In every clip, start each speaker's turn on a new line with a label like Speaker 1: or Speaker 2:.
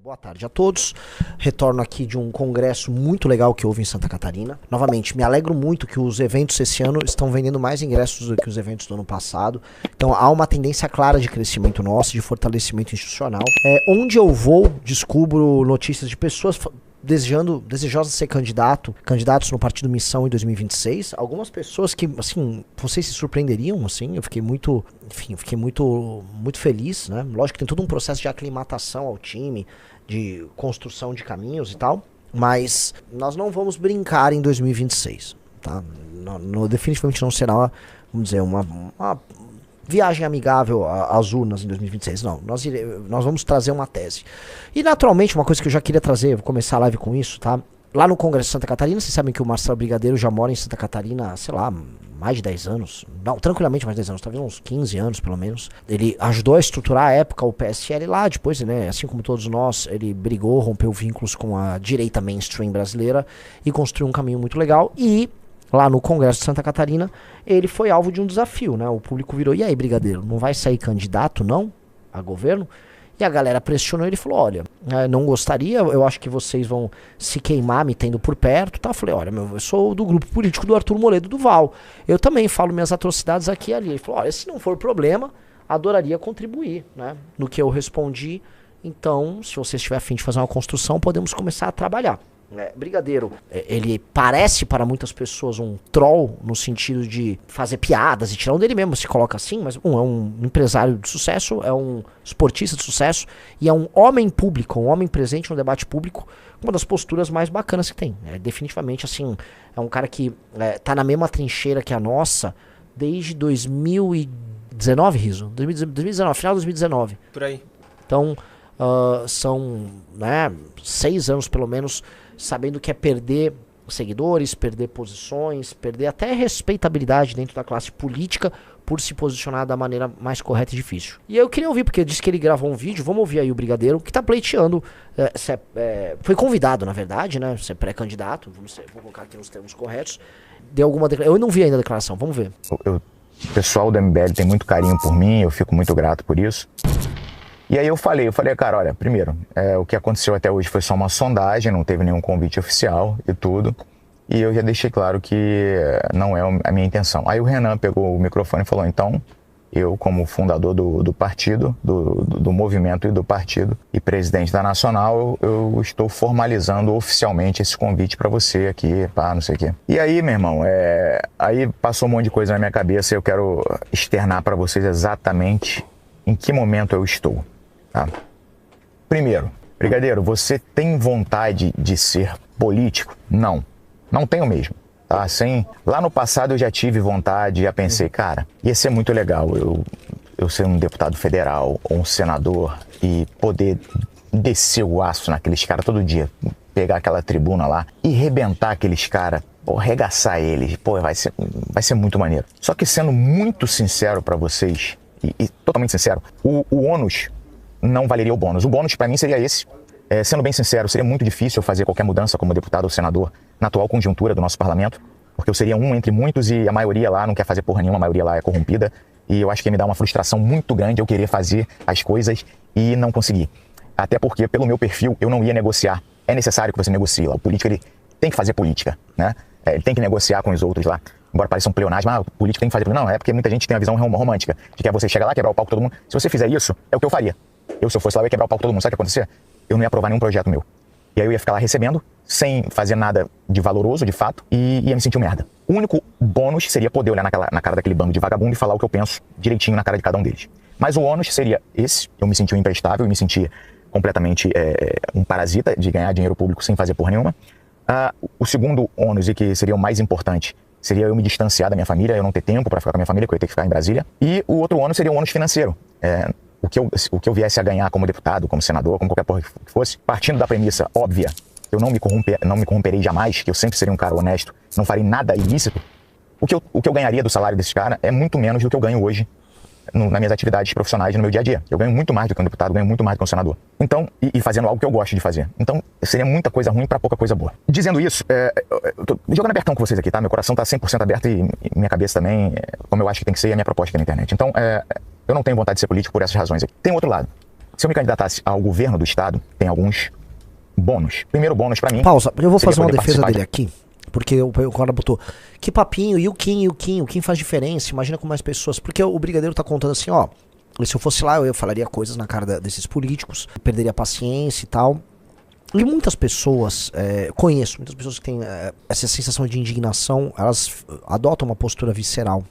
Speaker 1: Boa tarde a todos. Retorno aqui de um congresso muito legal que houve em Santa Catarina. Novamente, me alegro muito que os eventos esse ano estão vendendo mais ingressos do que os eventos do ano passado. Então há uma tendência clara de crescimento nosso, de fortalecimento institucional. Onde eu vou, descubro notícias de pessoas desejosas de ser candidatos no Partido Missão em 2026. Algumas pessoas que, assim, vocês se surpreenderiam, assim, eu fiquei muito feliz, né? Lógico que tem todo um processo de aclimatação ao time, de construção de caminhos e tal, mas nós não vamos brincar em 2026, tá? Definitivamente não será, vamos dizer, uma viagem amigável às urnas em 2026, não. Nós vamos trazer uma tese. E naturalmente, uma coisa que eu já queria trazer, vou começar a live com isso, tá? Lá no Congresso de Santa Catarina, vocês sabem que o Marcelo Brigadeiro já mora em Santa Catarina, sei lá, mais de 10 anos. Não, tranquilamente mais de 10 anos, talvez uns 15 anos pelo menos. Ele ajudou a estruturar à época o PSL lá, depois, né, assim como todos nós, ele brigou, rompeu vínculos com a direita mainstream brasileira e construiu um caminho muito legal. E lá no Congresso de Santa Catarina, ele foi alvo de um desafio, né? O público virou, e aí, Brigadeiro, não vai sair candidato, não, a governo? E a galera pressionou ele e falou, olha, não gostaria, eu acho que vocês vão se queimar me tendo por perto, tá? Eu falei, olha, eu sou do grupo político do Arthur Moledo Duval, eu também falo minhas atrocidades aqui e ali. Ele falou, olha, se não for problema, adoraria contribuir, né? No que eu respondi, então, se você estiver a fim de fazer uma construção, podemos começar a trabalhar. Brigadeiro, ele parece para muitas pessoas um troll no sentido de fazer piadas e tirar um dele mesmo, se coloca assim, mas é um empresário de sucesso, é um esportista de sucesso e é um homem público, um homem presente no debate público, uma das posturas mais bacanas que tem. Definitivamente, assim, é um cara que tá na mesma trincheira que a nossa desde 2019, Riso? 2019, final de 2019.
Speaker 2: Por aí.
Speaker 1: Então, são, né, 6 anos pelo menos sabendo que é perder seguidores, perder posições, perder até respeitabilidade dentro da classe política por se posicionar da maneira mais correta e difícil. E eu queria ouvir, porque disse que ele gravou um vídeo, vamos ouvir aí o Brigadeiro, que tá pleiteando, foi convidado, na verdade, né, ser pré-candidato, vou colocar aqui nos termos corretos, deu alguma declaração, eu não vi ainda a declaração, vamos ver.
Speaker 3: O pessoal do MBL tem muito carinho por mim, eu fico muito grato por isso. E aí eu falei, cara, olha, primeiro, o que aconteceu até hoje foi só uma sondagem, não teve nenhum convite oficial e tudo. E eu já deixei claro que não é a minha intenção. Aí o Renan pegou o microfone e falou, então, eu como fundador do partido, do movimento e do partido e presidente da Nacional, eu estou formalizando oficialmente esse convite para você aqui, pá, não sei o quê. E aí, meu irmão, aí passou um monte de coisa na minha cabeça e eu quero externar para vocês exatamente em que momento eu estou. Tá? Primeiro, Brigadeiro, você tem vontade de ser político? Não, não tenho mesmo. Tá? Assim, lá no passado eu já tive vontade, já pensei, cara, ia ser muito legal eu ser um deputado federal ou um senador e poder descer o aço naqueles caras todo dia, pegar aquela tribuna lá e rebentar aqueles caras, arregaçar eles, vai ser muito maneiro. Só que sendo muito sincero para vocês, e totalmente sincero, o ônus não valeria o bônus. O bônus para mim seria esse. Sendo bem sincero, seria muito difícil eu fazer qualquer mudança como deputado ou senador na atual conjuntura do nosso parlamento, porque eu seria um entre muitos e a maioria lá não quer fazer porra nenhuma, a maioria lá é corrompida, e eu acho que ia me dar uma frustração muito grande eu querer fazer as coisas e não conseguir. Até porque, pelo meu perfil, eu não ia negociar. É necessário que você negocie lá. O político, ele tem que fazer política, né? Ele tem que negociar com os outros lá. Embora pareça um pleonasmo, o político tem que fazer... Não, é porque muita gente tem a visão romântica de que você chega lá, quebrar o palco todo mundo. Se você fizer isso, é o que eu faria. Se eu fosse lá, eu ia quebrar o palco todo mundo. Sabe o que ia acontecer? Eu não ia aprovar nenhum projeto meu. E aí eu ia ficar lá recebendo, sem fazer nada de valoroso, de fato, e ia me sentir um merda. O único bônus seria poder olhar na cara daquele bando de vagabundo e falar o que eu penso direitinho na cara de cada um deles. Mas o ônus seria esse. Eu me senti um imprestável, eu me senti completamente um parasita de ganhar dinheiro público sem fazer porra nenhuma. O segundo ônus, e que seria o mais importante, seria eu me distanciar da minha família, eu não ter tempo para ficar com a minha família, que eu ia ter que ficar em Brasília. E o outro ônus seria o ônus financeiro. O que eu viesse a ganhar como deputado, como senador, como qualquer porra que fosse, partindo da premissa óbvia, eu não me corromperei jamais, que eu sempre seria um cara honesto, não farei nada ilícito, o que eu ganharia do salário desses caras é muito menos do que eu ganho hoje nas minhas atividades profissionais no meu dia a dia. Eu ganho muito mais do que um deputado, ganho muito mais do que um senador. Então, e fazendo algo que eu gosto de fazer. Então, seria muita coisa ruim para pouca coisa boa. Dizendo isso, eu tô jogando abertão com vocês aqui, tá? Meu coração tá 100% aberto e minha cabeça também, como eu acho que tem que ser, e a minha proposta aqui na internet. Então, eu não tenho vontade de ser político por essas razões aqui. Tem outro lado. Se eu me candidatasse ao governo do estado, tem alguns bônus. Primeiro bônus pra mim...
Speaker 1: Pausa, eu vou fazer uma defesa
Speaker 3: participar
Speaker 1: dele aqui, porque o cara botou, que papinho, e o Kim faz diferença, imagina com mais pessoas, porque o Brigadeiro tá contando assim, ó, se eu fosse lá eu falaria coisas na cara desses políticos, perderia a paciência e tal. E muitas pessoas, conheço muitas pessoas que têm essa sensação de indignação, elas adotam uma postura visceral.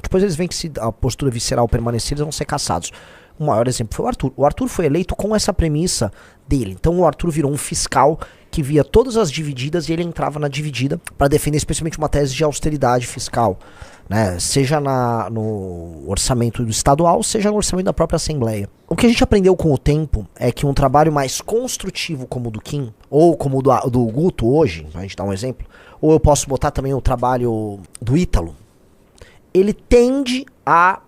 Speaker 1: Depois eles veem que se a postura visceral permanecer, eles vão ser caçados. O maior exemplo foi o Arthur. O Arthur foi eleito com essa premissa dele. Então o Arthur virou um fiscal que via todas as divididas e ele entrava na dividida para defender especialmente uma tese de austeridade fiscal, né? Seja no orçamento do estadual, seja no orçamento da própria Assembleia. O que a gente aprendeu com o tempo é que um trabalho mais construtivo como o do Kim, ou como o do Guto hoje, a gente dá um exemplo, ou eu posso botar também o trabalho do Ítalo, ele tende a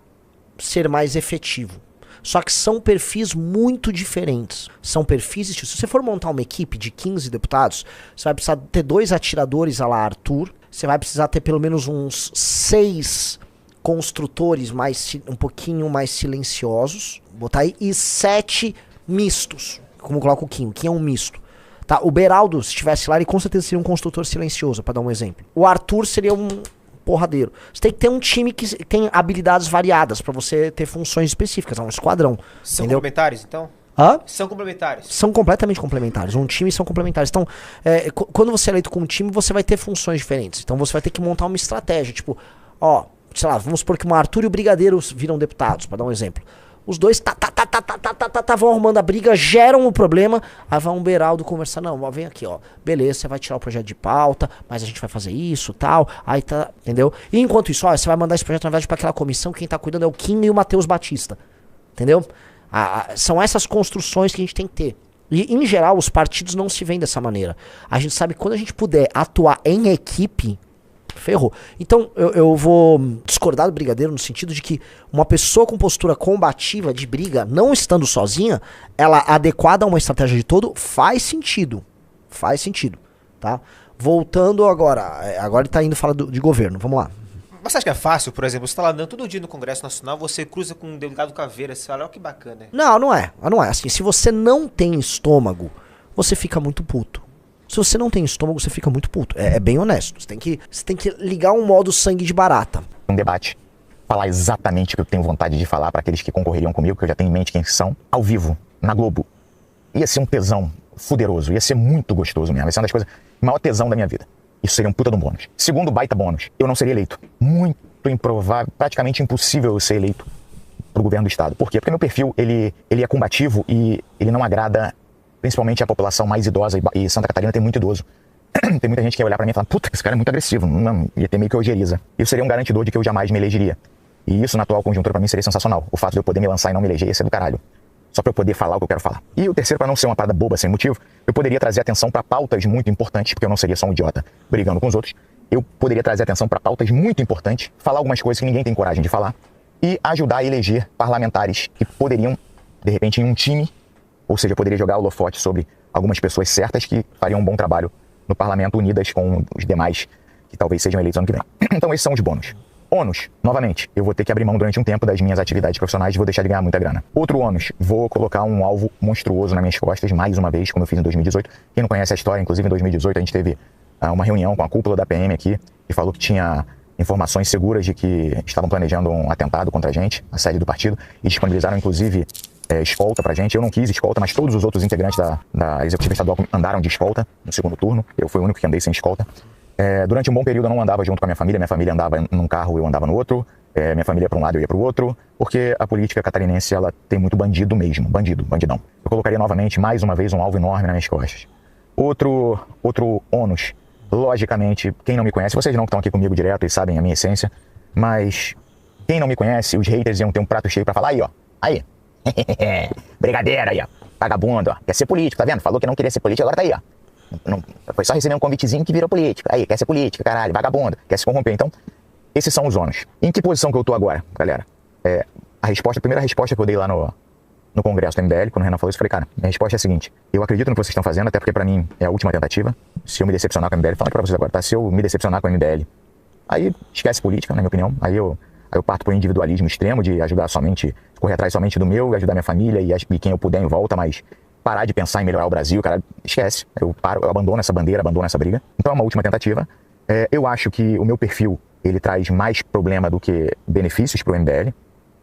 Speaker 1: ser mais efetivo. Só que são perfis muito diferentes. São perfis, se você for montar uma equipe de 15 deputados, você vai precisar ter 2 atiradores à la Arthur, você vai precisar ter pelo menos uns 6 construtores um pouquinho mais silenciosos, botar aí, e 7 mistos, como coloca o Kim. O Kim é um misto. Tá? O Beraldo, se estivesse lá, ele com certeza seria um construtor silencioso, para dar um exemplo. O Arthur seria um porradeiro. Você tem que ter um time que tem habilidades variadas para você ter funções específicas, é um esquadrão.
Speaker 2: São
Speaker 1: entendeu?
Speaker 2: Complementares, então?
Speaker 1: Hã?
Speaker 2: São complementares.
Speaker 1: São completamente complementares. Um time são complementares. Então, quando você é eleito com um time, você vai ter funções diferentes. Então você vai ter que montar uma estratégia. Tipo, ó, sei lá, vamos supor que o Arthur e o Brigadeiro viram deputados, para dar um exemplo. Os dois vão arrumando a briga, geram o problema, aí vai um Beraldo conversar, não, vem aqui, ó, beleza, você vai tirar o projeto de pauta, mas a gente vai fazer isso, tal, aí tá, entendeu? E enquanto isso, ó, você vai mandar esse projeto, na verdade, pra aquela comissão, quem tá cuidando é o Kim e o Matheus Batista, entendeu? São essas construções que a gente tem que ter. E, em geral, os partidos não se veem dessa maneira. A gente sabe que quando a gente puder atuar em equipe, ferrou. Então eu vou discordar do Brigadeiro no sentido de que uma pessoa com postura combativa de briga, não estando sozinha, ela adequada a uma estratégia de todo, faz sentido. Faz sentido, tá? Voltando agora ele tá indo falar de governo, vamos lá.
Speaker 2: Mas você acha que é fácil, por exemplo, você tá lá andando todo dia no Congresso Nacional, você cruza com um delegado Caveira, você fala, ó, que bacana.
Speaker 1: Não é. Assim, se você não tem estômago, você fica muito puto. Se você não tem estômago, você fica muito puto. É bem honesto. Você tem que ligar um modo sangue de barata.
Speaker 3: Um debate. Falar exatamente o que eu tenho vontade de falar para aqueles que concorreriam comigo, que eu já tenho em mente quem são, ao vivo, na Globo. Ia ser um tesão fuderoso. Ia ser muito gostoso mesmo. Ia ser uma das coisas, maior tesão da minha vida. Isso seria um puta de um bônus. Segundo baita bônus, eu não seria eleito. Muito improvável, praticamente impossível eu ser eleito pro governo do estado. Por quê? Porque meu perfil, ele é combativo e ele não agrada principalmente a população mais idosa, e Santa Catarina tem muito idoso. Tem muita gente que ia olhar pra mim e falar, puta, esse cara é muito agressivo, não, ia ter meio que ojeriza. Isso seria um garantidor de que eu jamais me elegeria. E isso, na atual conjuntura, pra mim, seria sensacional. O fato de eu poder me lançar e não me eleger ia ser do caralho. Só pra eu poder falar o que eu quero falar. E o terceiro, pra não ser uma parada boba sem motivo, eu poderia trazer atenção pra pautas muito importantes, porque eu não seria só um idiota brigando com os outros. Eu poderia trazer atenção pra pautas muito importantes, falar algumas coisas que ninguém tem coragem de falar, e ajudar a eleger parlamentares que poderiam, de repente, em um time, ou seja, eu poderia jogar o holofote sobre algumas pessoas certas que fariam um bom trabalho no parlamento, unidas com os demais que talvez sejam eleitos ano que vem. Então esses são os bônus. Ônus, novamente, eu vou ter que abrir mão durante um tempo das minhas atividades profissionais e vou deixar de ganhar muita grana. Outro ônus, vou colocar um alvo monstruoso nas minhas costas, mais uma vez, como eu fiz em 2018. Quem não conhece a história, inclusive em 2018 a gente teve uma reunião com a cúpula da PM aqui, que falou que tinha informações seguras de que estavam planejando um atentado contra a gente, a sede do partido, e disponibilizaram inclusive escolta pra gente. Eu não quis escolta, mas todos os outros integrantes da executiva estadual andaram de escolta no segundo turno. Eu fui o único que andei sem escolta. Durante um bom período eu não andava junto com a minha família andava num carro, eu andava no outro, minha família ia para um lado, eu ia para o outro, porque a política catarinense ela tem muito bandido mesmo, bandidão. Eu colocaria novamente, mais uma vez, um alvo enorme nas minhas costas. Outro ônus, logicamente, quem não me conhece, vocês não que estão aqui comigo direto e sabem a minha essência, mas quem não me conhece, os haters iam ter um prato cheio para falar, aí ó, aí, brigadeiro aí ó, vagabundo, ó, quer ser político, tá vendo? Falou que não queria ser político, agora tá aí ó. Não, foi só receber um convitezinho que virou político. Aí, quer ser política, caralho, vagabundo, quer se corromper. Então, esses são os ônus. Em que posição que eu tô agora, galera? A primeira resposta que eu dei lá no Congresso do MBL, quando o Renan falou isso, eu falei, cara, minha resposta é a seguinte: eu acredito no que vocês estão fazendo, até porque pra mim é a última tentativa. Se eu me decepcionar com o MBL, falo pra vocês agora, tá? Se eu me decepcionar com o MBL, aí esquece política, na minha opinião. Aí eu Aí eu parto pro individualismo extremo de ajudar somente, correr atrás somente do meu, ajudar minha família e quem eu puder em volta, mas parar de pensar em melhorar o Brasil, cara, esquece. Eu abandono essa bandeira, abandono essa briga. Então é uma última tentativa. Eu acho que o meu perfil, ele traz mais problema do que benefícios pro MBL,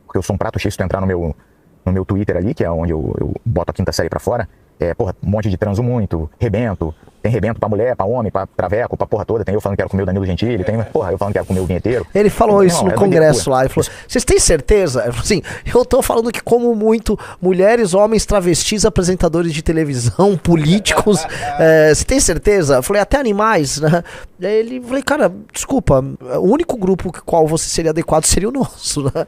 Speaker 3: porque eu sou um prato cheio. Se tu entrar no meu Twitter ali, que é onde eu boto a quinta série pra fora, porra, um monte de transo muito, rebento. Tem rebento pra mulher, pra homem, pra traveco, pra porra toda. Tem eu falando que quero comer o Danilo Gentili, tem, porra, eu falando que quero comer o vinheteiro.
Speaker 1: Ele falou isso no congresso lá, ele falou, vocês têm certeza? Ele falou assim, eu tô falando que como muito mulheres, homens, travestis, apresentadores de televisão, políticos, você tem certeza? Eu falei, até animais, né? Daí ele, falei, cara, desculpa, o único grupo com qual você seria adequado seria o nosso, né?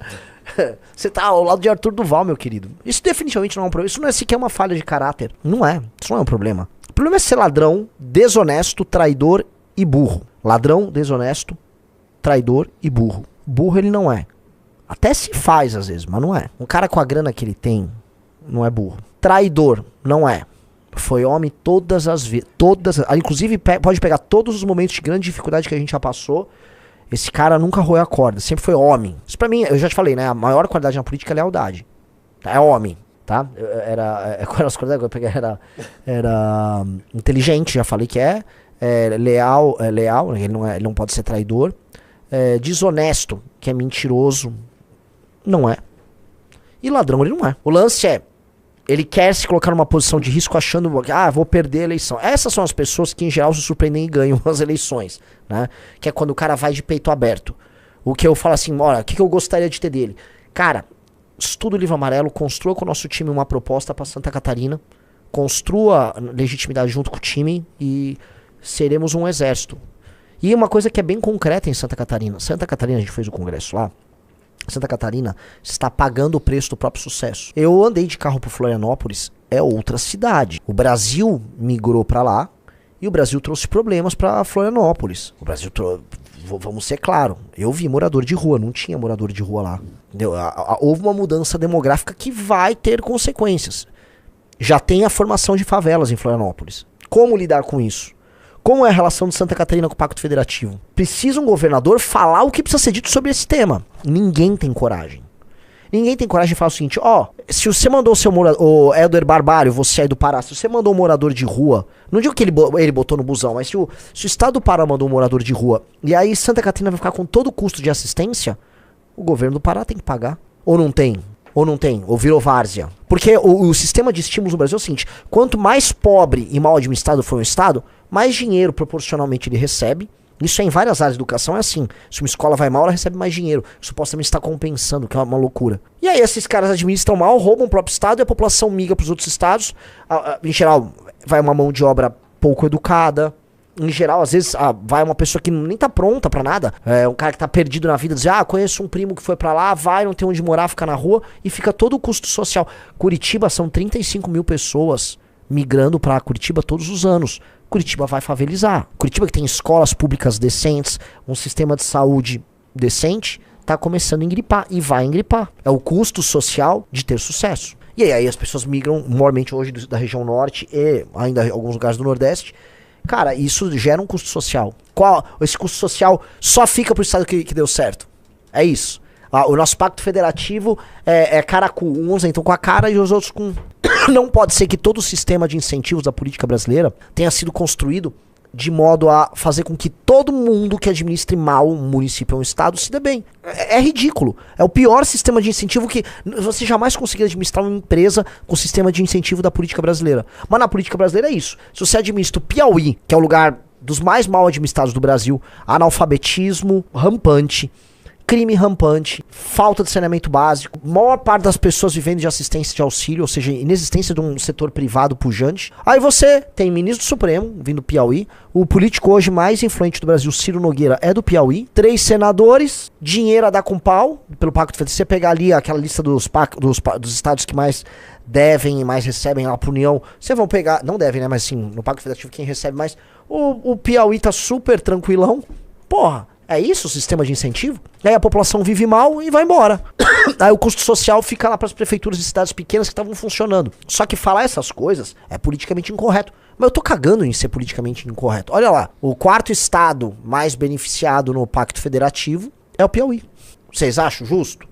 Speaker 1: Você tá ao lado de Arthur Duval, meu querido. Isso definitivamente não é um problema. Isso não é sequer uma falha de caráter. Não é. Isso não é um problema. O problema é ser ladrão, desonesto, traidor e burro. Ladrão, desonesto, traidor e burro. Burro ele não é. Até se faz às vezes, mas não é. Um cara com a grana que ele tem, não é burro. Traidor, não é. Foi homem todas as vezes. Inclusive pode pegar todos os momentos de grande dificuldade que a gente já passou. Esse cara nunca roeu a corda, sempre foi homem. Isso pra mim, eu já te falei, né? A maior qualidade na política é lealdade. É homem, tá? Era inteligente, já falei que é. Leal, ele não pode ser traidor. Desonesto, que é mentiroso, não é. E ladrão ele não é. O lance é, ele quer se colocar numa posição de risco achando, vou perder a eleição. Essas são as pessoas que em geral se surpreendem e ganham as eleições, né? Que é quando o cara vai de peito aberto. O que eu falo assim, olha, o que eu gostaria de ter dele? Cara, estuda o livro amarelo, construa com o nosso time uma proposta para Santa Catarina, construa legitimidade junto com o time e seremos um exército. E uma coisa que é bem concreta em Santa Catarina. Santa Catarina, a gente fez o congresso lá, Santa Catarina está pagando o preço do próprio sucesso. Eu andei de carro por Florianópolis, é outra cidade. O Brasil migrou para lá e o Brasil trouxe problemas para Florianópolis. O Brasil vamos ser claro, eu vi morador de rua, não tinha morador de rua lá. Entendeu? Houve uma mudança demográfica que vai ter consequências. Já tem a formação de favelas em Florianópolis. Como lidar com isso? Como é a relação de Santa Catarina com o Pacto Federativo? Precisa um governador falar o que precisa ser dito sobre esse tema. Ninguém tem coragem. Ninguém tem coragem de falar o seguinte, se você mandou o Helder Barbário, você aí do Pará, se você mandou um morador de rua, não digo que ele botou no busão, mas se o estado do Pará mandou um morador de rua, e aí Santa Catarina vai ficar com todo o custo de assistência, o governo do Pará tem que pagar. Ou não tem? Ou virou várzea. Porque o sistema de estímulos no Brasil é o seguinte, quanto mais pobre e mal administrado for um estado, mais dinheiro proporcionalmente ele recebe. Isso é em várias áreas de educação, é assim. Se uma escola vai mal, ela recebe mais dinheiro. Supostamente está compensando, que é uma loucura. E aí esses caras administram mal, roubam o próprio estado e a população migra para os outros estados. Em geral, vai uma mão de obra pouco educada. Em geral, às vezes, vai uma pessoa que nem tá pronta pra nada. Um cara que tá perdido na vida, diz, conheço um primo que foi pra lá, vai, não tem onde morar, fica na rua, e fica todo o custo social. Curitiba são 35 mil pessoas migrando pra Curitiba todos os anos. Curitiba vai favelizar. Curitiba, que tem escolas públicas decentes, um sistema de saúde decente, tá começando a engripar, e vai engripar. É o custo social de ter sucesso. E aí as pessoas migram, normalmente hoje da região norte e ainda alguns lugares do nordeste. Cara, isso gera um custo social. Esse custo social só fica pro estado que deu certo. É isso. O nosso pacto federativo é cara com uns, então com a cara, e os outros com... Não pode ser que todo o sistema de incentivos da política brasileira tenha sido construído de modo a fazer com que todo mundo que administre mal um município ou um estado se dê bem. É ridículo. É o pior sistema de incentivo que você jamais conseguiria administrar uma empresa com o sistema de incentivo da política brasileira. Mas na política brasileira é isso. Se você administra o Piauí, que é o lugar dos mais mal administrados do Brasil, analfabetismo rampante, crime rampante, falta de saneamento básico, maior parte das pessoas vivendo de assistência de auxílio, ou seja, inexistência de um setor privado pujante. Aí você tem ministro do Supremo, vindo do Piauí, o político hoje mais influente do Brasil, Ciro Nogueira, é do Piauí, 3 senadores, dinheiro a dar com pau, pelo Pacto Federativo. Você pegar ali aquela lista dos estados que mais devem e mais recebem lá pra União, vocês vão pegar, não devem, né, mas sim, no Pacto Federativo quem recebe mais, o Piauí tá super tranquilão, porra. É isso o sistema de incentivo? Aí a população vive mal e vai embora. Aí o custo social fica lá para as prefeituras de cidades pequenas que estavam funcionando. Só que falar essas coisas é politicamente incorreto. Mas eu tô cagando em ser politicamente incorreto. Olha lá, o 4º estado mais beneficiado no Pacto Federativo é o Piauí. Vocês acham justo?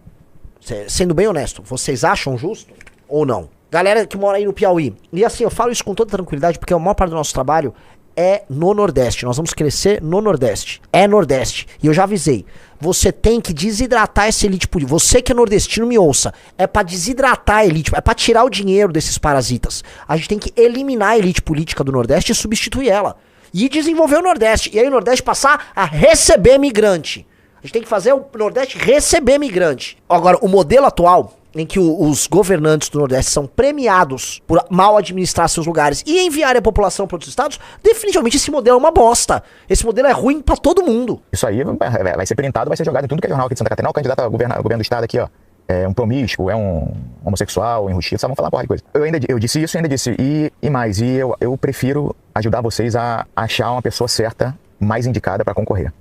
Speaker 1: Sendo bem honesto, vocês acham justo ou não? Galera que mora aí no Piauí. E assim, eu falo isso com toda tranquilidade, porque a maior parte do nosso trabalho é no Nordeste. Nós vamos crescer no Nordeste. É Nordeste. E eu já avisei. Você tem que desidratar essa elite política. Você que é nordestino, me ouça. É pra desidratar a elite. É pra tirar o dinheiro desses parasitas. A gente tem que eliminar a elite política do Nordeste e substituir ela. E desenvolver o Nordeste. E aí o Nordeste passar a receber migrante. A gente tem que fazer o Nordeste receber migrante. Agora, o modelo atual, em que os governantes do Nordeste são premiados por mal administrar seus lugares e enviarem a população para outros estados, definitivamente esse modelo é uma bosta. Esse modelo é ruim para todo mundo.
Speaker 3: Isso aí vai ser printado, vai ser jogado em tudo que é jornal aqui de Santa Catarina. O candidato a governo do estado aqui, ó, é um promíscuo, é um homossexual, enrustido, vamos falar uma porra de coisa. Eu disse isso e ainda disse, e mais, eu prefiro ajudar vocês a achar uma pessoa certa, mais indicada para concorrer.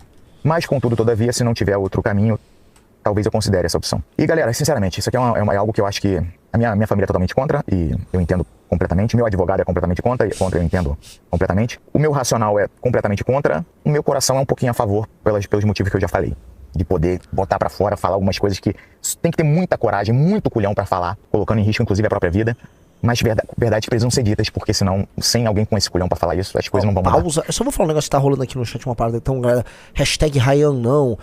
Speaker 3: Mas, contudo, todavia, se não tiver outro caminho, talvez eu considere essa opção. E galera, sinceramente, isso aqui é algo que eu acho que a minha família é totalmente contra, e eu entendo completamente. Meu advogado é completamente contra, eu entendo completamente. O meu racional é completamente contra, o meu coração é um pouquinho a favor, pelos motivos que eu já falei. De poder botar pra fora, falar algumas coisas que tem que ter muita coragem, muito culhão pra falar, colocando em risco inclusive a própria vida. Mas verdades precisam ser ditas, porque senão, sem alguém com esse culhão pra falar isso, as coisas não vão mudar.
Speaker 1: Pausa. Eu só vou falar um negócio que tá rolando aqui no chat, uma parada. Então, galera, hashtag Ryan não.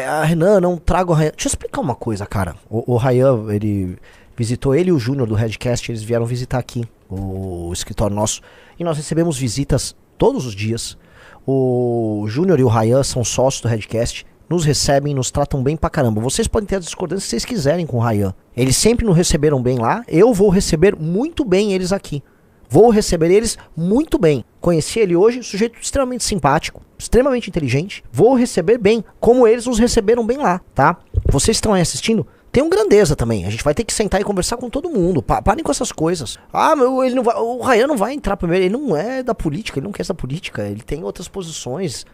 Speaker 1: A Renan, não traga o Ryan. Deixa eu explicar uma coisa, cara. O Ryan, ele visitou, ele e o Júnior do Redcast, eles vieram visitar aqui o escritório nosso. E nós recebemos visitas todos os dias. O Júnior e o Ryan são sócios do Redcast. Nos recebem, nos tratam bem pra caramba. Vocês podem ter as discordâncias que vocês quiserem com o Ryan. Eles sempre nos receberam bem lá. Eu vou receber muito bem eles aqui. Vou receber eles muito bem. Conheci ele hoje, sujeito extremamente simpático, extremamente inteligente. Vou receber bem, como eles nos receberam bem lá, tá? Vocês estão aí assistindo? Tenham grandeza também. A gente vai ter que sentar e conversar com todo mundo. Parem com essas coisas. Ele não vai, o Ryan não vai entrar primeiro. Ele não é da política, ele não quer essa política. Ele tem outras posições.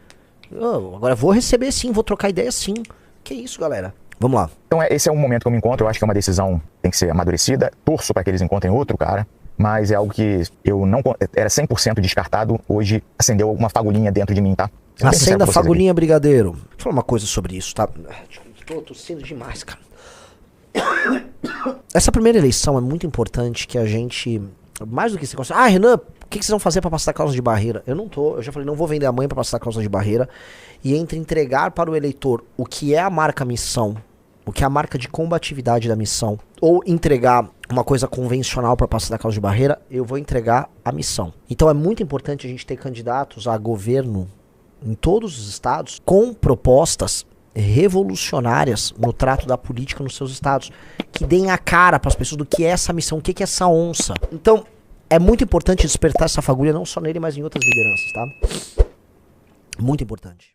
Speaker 1: Agora vou receber sim, vou trocar ideia sim. Que isso, galera? Vamos lá.
Speaker 3: Então esse é um momento que eu me encontro. Eu acho que é uma decisão que tem que ser amadurecida. Torço para que eles encontrem outro cara. Mas é algo que eu não... Era 100% descartado. Hoje acendeu uma fagulhinha dentro de mim, tá?
Speaker 1: Acenda a fagulhinha, brigadeiro. Deixa eu falar uma coisa sobre isso, tá? Tô tossindo demais, cara. Essa primeira eleição é muito importante que a gente... Mais do que se considera... Renan, o que vocês vão fazer pra passar a cláusula de barreira? Eu já falei, não vou vender a mãe pra passar a cláusula de barreira. E entre entregar para o eleitor o que é a marca missão, o que é a marca de combatividade da missão, ou entregar uma coisa convencional para passar da cláusula de barreira, eu vou entregar a missão. Então é muito importante a gente ter candidatos a governo em todos os estados com propostas revolucionárias no trato da política nos seus estados, que deem a cara para as pessoas do que é essa missão, o que é essa onça. Então é muito importante despertar essa fagulha não só nele, mas em outras lideranças, tá? Muito importante.